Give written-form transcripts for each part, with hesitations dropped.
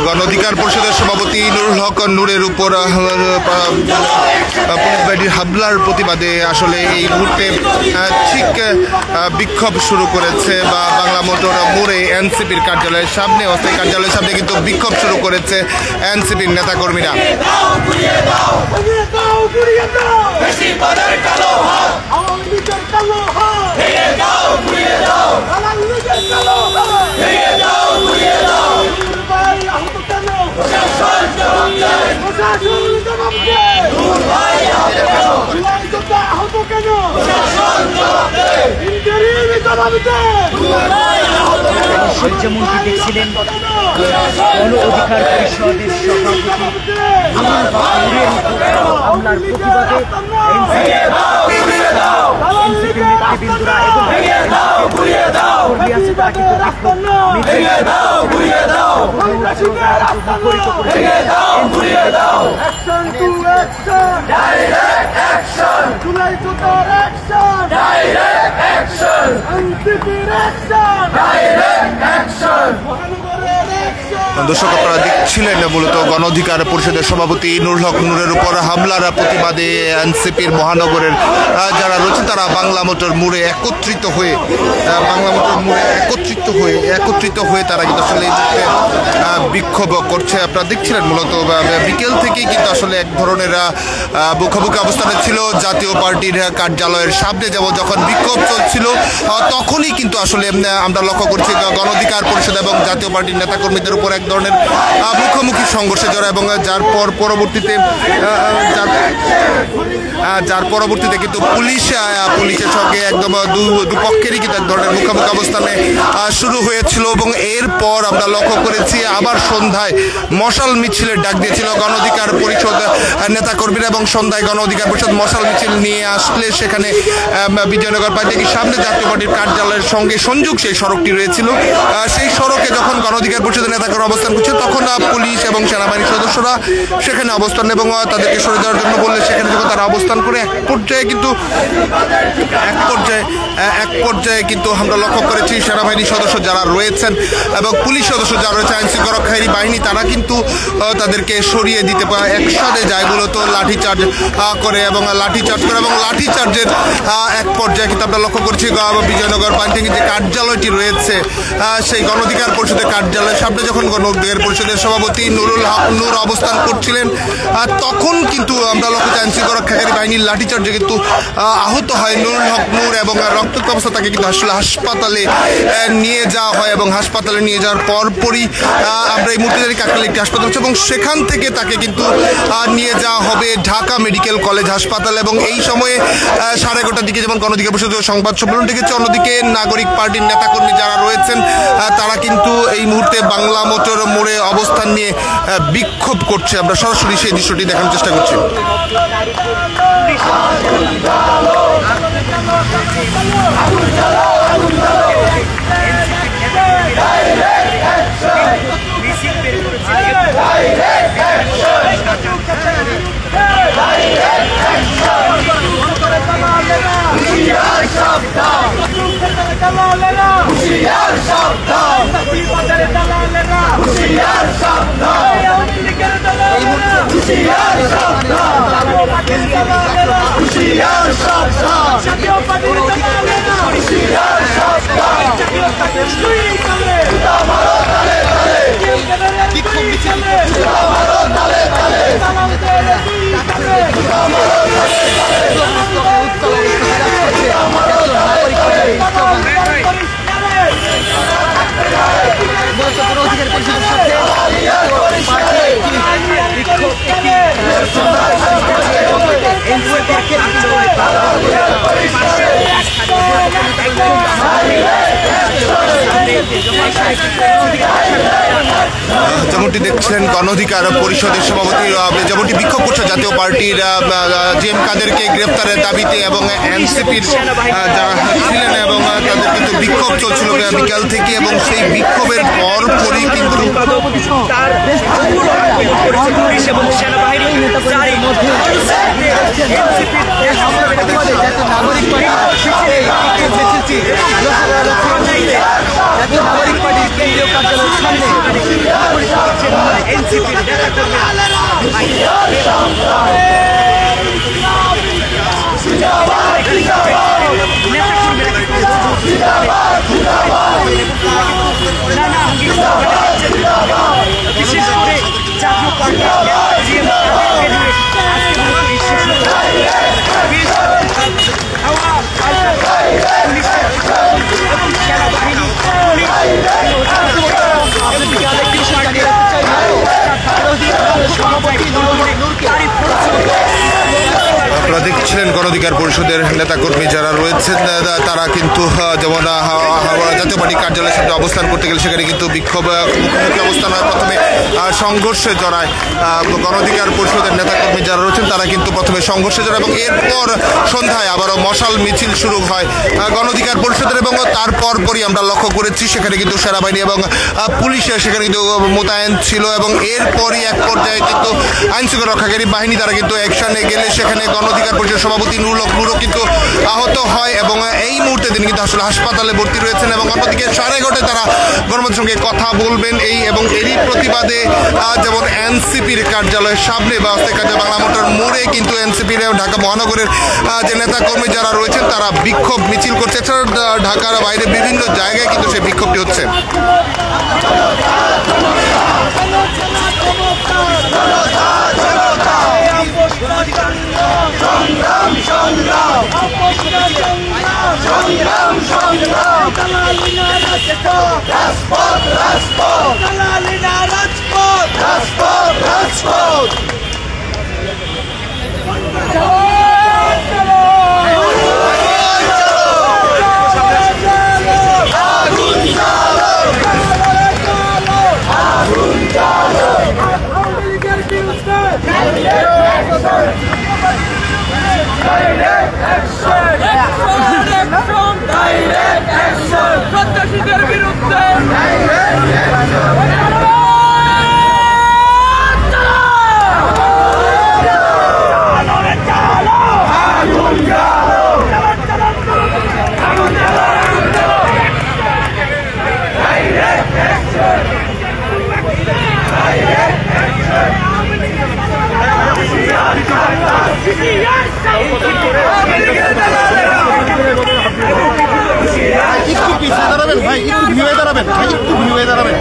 গণ অধিকার পরিষদের সভাপতি নুরুল হক নূরের উপর পুলিশ বাহিনীর হামলার প্রতিবাদে আসলে এই মুহূর্তে ঠিক বিক্ষোভ শুরু করেছে বা বাংলা মোটর মোড়ে এনসিপির কার্যালয়ের সামনে, অস্থায়ী কার্যালয়ের সামনে কিন্তু বিক্ষোভ শুরু করেছে এনসিপির নেতাকর্মীরা। যেমনটি দেখছিলেন গণ অধিকার পরিষদের সভাপতি হামলার প্রতিবাদে এনসিপি নেতৃবৃন্দরা এবং কর্মী আছে তারা দর্শক, আপনারা দেখছিলেন মূলত গণ অধিকার পরিষদের সভাপতি নুরুল হক নূরের উপর হামলার প্রতিবাদে এনসিপির মহানগরের যারা রয়েছে তারা বাংলা মোটর মোড়ে একত্রিত হয়ে তারা কিন্তু আসলে বিক্ষোভ করছে। আপনারা দেখছিলেন মূলত বিকেল থেকেই কিন্তু আসলে এক ধরনের মুখোমুখি অবস্থানে ছিল জাতীয় পার্টির কার্যালয়ের সামনে। যেমন যখন বিক্ষোভ চলছিল তখনই কিন্তু আসলে আমরা লক্ষ্য করছি গণ অধিকার পরিষদ এবং জাতীয় পার্টির নেতাকর্মীদের উপর এক ধরনের মুখোমুখি সংঘর্ষে জড়ায় এবং যার পরবর্তীতে কিন্তু পুলিশের সঙ্গে একদম দুপক্ষেরই কিন্তু এক ধরনের মুখোমুখি অবস্থানে শুরু হয়েছিল এবং এরপর আমরা লক্ষ্য করেছি আবার সন্ধ্যায় মশাল মিছিলের ডাক দিয়েছিল গণ অধিকার পরিষদ নেতাকর্মীরা এবং সন্ধ্যায় গণ অধিকার পরিষদ মশাল মিছিল নিয়ে আসলে সেখানে বিজয়নগর পার্টির সামনে জাতীয় পার্টির কার্যালয়ের সঙ্গে সংযোগ সেই সড়কটি রয়েছিল। সেই সড়কে যখন গণ অধিকার পরিষদের নেতাকর্মী অবস্থান করছে তখন পুলিশ এবং সেনাবাহিনীর সদস্যরা সেখানে অবস্থান এবং তাদেরকে সরে যাওয়ার জন্য বললে সেখানে যখন তারা অবস্থান করে এক পর্যায়ে কিন্তু আমরা লক্ষ্য করেছি সেনাবাহিনীর সদস্য যারা রয়েছেন এবং পুলিশ সদস্য যারা রয়েছে আইনশৃঙ্খলা রক্ষাকারী বাহিনী তারা কিন্তু তাদেরকে সরিয়ে দিতে পারে একসাথে যায় মূলত লাঠিচার্জ করে এবং লাঠিচার্জের এক পর্যায়ে কিন্তু আমরা লক্ষ্য করছি বিজয়নগর পার্টি যে কার্যালয়টি রয়েছে সেই গণ অধিকার পরিষদের কার্যালয়ের সামনে যখন গণ অধিকার পরিষদের সভাপতি নুরুল হক নূর অবস্থান করছিলেন তখন কিন্তু আমরা লক্ষ্য করি আইনশৃঙ্খলা রক্ষাকারী বাহিনীর লাঠিচার্জে কিন্তু আহত হয় নুরুল হক নূর এবং রক্তাক্ত অবস্থা তাকে কিন্তু আসলে হাসপাতালে নিয়ে যাওয়া হয় এবং হাসপাতালে নিয়ে যাওয়ার পরপরই আমরা এই মুহূর্তে কাকরাইল একটি হাসপাতাল হচ্ছে এবং সেখান থেকে তাকে কিন্তু নিয়ে যাওয়া হবে ঢাকা মেডিকেল কলেজ হাসপাতাল এবং এই সময়ে 11:30টার দিকে যেমন গণ অধিকার পরিষদের সংবাদ সম্মেলন ডেকেছে, অন্যদিকে নাগরিক পার্টির নেতাকর্মী যারা রয়েছেন তারা কিন্তু এই মুহূর্তে বাংলা মোটর মোড়ে অবস্থান নিয়ে বিক্ষোভ করছে। আমরা সরাসরি সেই দৃশ্যটি দেখানোর চেষ্টা করছি। যেমনটি দেখছিলেন গণ অধিকার পরিষদের সভাপতি যেমনটি বিক্ষোভ করছে জাতীয় পার্টির জিএম কাদেরকে গ্রেফতারের দাবিতে এবং এনসিপির যারা ছিলেন এবং তাদের কিন্তু বিক্ষোভ চলছিল বিকাল থেকে এবং সেই বিক্ষোভের পরপরই কিন্তু নাগরিক পার্টির কেন্দ্রীয় কার্যালয়ের সামনে বিশেষ করে জাতীয় আপনারা দেখছিলেন গণ অধিকার পরিষদের নেতাকর্মী যারা রয়েছেন তারা কিন্তু যেমন জাতীয় পার্টি কার্যালয়ের সামনে অবস্থান করতে গেলে সেখানে কিন্তু বিক্ষোভ মুখোমুখি অবস্থান হয়। প্রথমে সংঘর্ষে জড়ায় গণ অধিকার পরিষদের নেতাকর্মী যারা রয়েছেন তারা কিন্তু প্রথমে সংঘর্ষে জড়ায় এবং এরপর সন্ধ্যায় আবারও মশাল মিছিল শুরু হয় গণ অধিকার পরিষদের এবং তারপর পরই আমরা লক্ষ্য করেছি সেখানে কিন্তু সেনাবাহিনী এবং পুলিশ সেখানে কিন্তু মোতায়েন ছিল এবং এরপরই এক পর্যায়ে কিন্তু আইনশৃঙ্খলা রক্ষাকারী বাহিনী তারা কিন্তু অ্যাকশনে গেলে সেখানে গণ অধিকার পরিষদের সভাপতি নুরও কিন্তু আহত হয় এবং এই মুহূর্তে তিনি কিন্তু আসলে হাসপাতালে ভর্তি রয়েছেন এবং অন্যদিকে 11:30 তারা গণমাধ্যমের সঙ্গে কথা বলবেন এবং এরই প্রতিবাদে যেমন এনসিপির কার্যালয়ের সামনে বা কার্যালয় বাংলা মোটর মোড়ে কিন্তু এনসিপির ঢাকা মহানগরের যে নেতাকর্মী যারা রয়েছেন তারা বিক্ষোভ মিছিল করছে। এছাড়া ঢাকার বাইরে বিভিন্ন জায়গায় কিন্তু সেই বিক্ষোভটি হচ্ছে। সন্ত্রাসীদের বিরুদ্ধে একটু পিছিয়ে দাঁড়াবেন ভাই, একটু ভিড়ে দাঁড়াবেন ভাই, একটু ভিড়ে দাঁড়াবেন।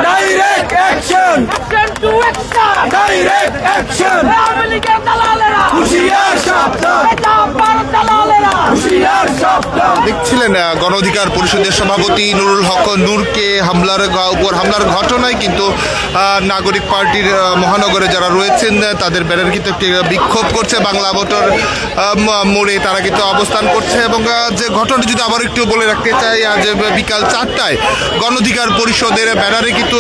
Direct action! Action to action direct action Awami লীগের দালালেরা হুঁশিয়ার সাবধান এটা ভারত দালালেরা হুঁশিয়ার সাবধান। দেখছিলেন গণ অধিকার পরিষদের সভাপতি নুরুল হক নূরকে উপর হামলার ঘটনায় কিন্তু নাগরিক পার্টির মহানগরে যারা রয়েছেন তাদের ব্যানার কিন্তু একটি বিক্ষোভ করছে বাংলা মোটর মোড়ে, তারা কিন্তু অবস্থান করছে। এবং যে ঘটনাটি যদি আবার একটু বলে রাখতে চাই, আজ বিকাল 4টায় গণ অধিকার পরিষদের ব্যানারে কিন্তু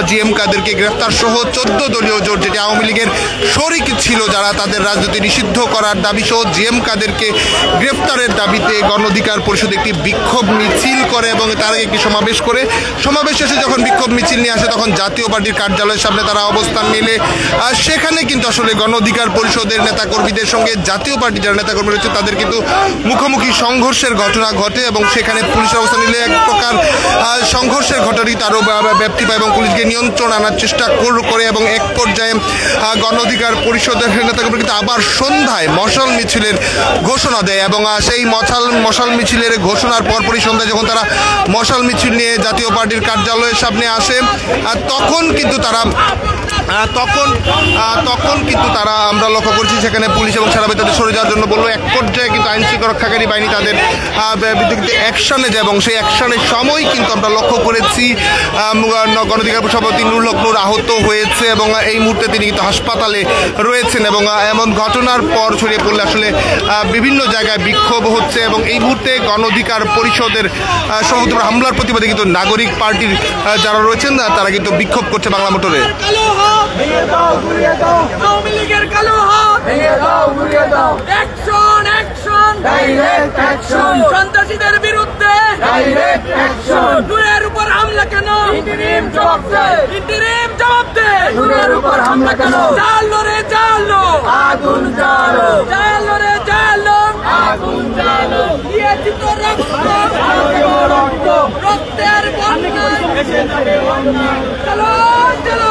জিএম কাদেরকে গ্রেফতার সহ 14 দলীয় জোট যেটি আওয়ামী লীগের শরিক ছিল যারা তাদের রাজনীতি নিষিদ্ধ করার দাবি সহ জিএম কাদেরকে গ্রেফতারের দাবিতে গণ অধিকার পরিষদ একটি বিক্ষোভ মিছিল করে এবং তার একটি সমাবেশ করে। সমাবেশ শেষে যখন বিক্ষোভ মিছিল নিয়ে আসে তখন জাতীয় পার্টির কার্যালয়ের সামনে তারা অবস্থান নিলে সেখানে কিন্তু আসলে গণ অধিকার পরিষদের নেতাকর্মীদের সঙ্গে জাতীয় পার্টির যারা নেতাকর্মী রয়েছে তাদের কিন্তু মুখোমুখি সংঘর্ষের ঘটনা ঘটে এবং সেখানে পুলিশের অবস্থান নিলে এক প্রকার সংঘর্ষের ঘটনাটি তারও ব্যাপ্তি পায় এবং পুলিশকে নিয়ন্ত্রণ আনার চেষ্টা করে এবং এক পর্যায়ে গণ অধিকার পরিষদের নেতাকর্মী কিন্তু আবার সন্ধ্যায় মশাল মিছিলের ঘোষণা দেয় এবং সেই মশাল মিছিলের ঘোষণার পরপরই সন্ধ্যায় যখন তারা মশাল মিছিল নিয়ে জাতীয় পার্টির কার্যালয়ের সামনে আসে তখন কিন্তু তারা আমরা লক্ষ্য করছি সেখানে পুলিশ এবং সেনাবাহিনী তাদের সরে যাওয়ার জন্য বললো। এক পর্যায়ে কিন্তু আইন শৃঙ্খলাকারী বাহিনী তাদের বিরুদ্ধে অ্যাকশনে যায় এবং সেই অ্যাকশনের সময় কিন্তু আমরা লক্ষ্য করেছি গণ অধিকার সভাপতি নুরুল হক নূর আহত হয়েছে এবং এই মুহূর্তে তিনি কিন্তু হাসপাতালে রয়েছেন। এবং এমন ঘটনার পর ছড়িয়ে পড়লে আসলে বিভিন্ন জায়গায় বিক্ষোভ হচ্ছে এবং এই মুহূর্তে গণ অধিকার পরিষদের সভাপতি হামলার প্রতিবাদে কিন্তু নাগরিক পার্টির যারা রয়েছেন তারা কিন্তু বিক্ষোভ করছে বাংলা মোটরে। আওয়ামী লীগের কালো হাত ভেঙে দাও ঘুরিয়ে দাও অ্যাকশন অ্যাকশন ডাইরেক্ট অ্যাকশন সন্ত্রাসীদের বিরুদ্ধে ডাইরেক্ট অ্যাকশন নূরের উপর হামলা কেন ইন্টিরিম জবাব দে নূরের উপর হামলা কেন চালো রে চালো আগুন জ্বালো চালো রে চালো আগুন জ্বালো দিয়েছি তো রক্ত রক্তের বন্যায় চলো চলো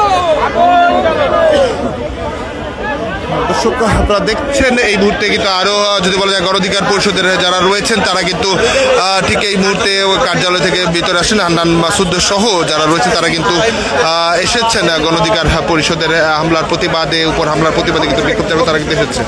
দর্শক আপনারা দেখছেন এই মুহূর্তে কিন্তু আরও যদি বলা যায় গণ অধিকার পরিষদের যারা রয়েছেন তারা কিন্তু ঠিক এই মুহূর্তে কার্যালয় থেকে ভিতরে আসেন। হান্নান মাসুদ সহ যারা রয়েছেন তারা কিন্তু এসেছেন গণ অধিকার পরিষদের হামলার প্রতিবাদে কিন্তু বিক্ষোভ যাবে তারা কিন্তু এসেছে।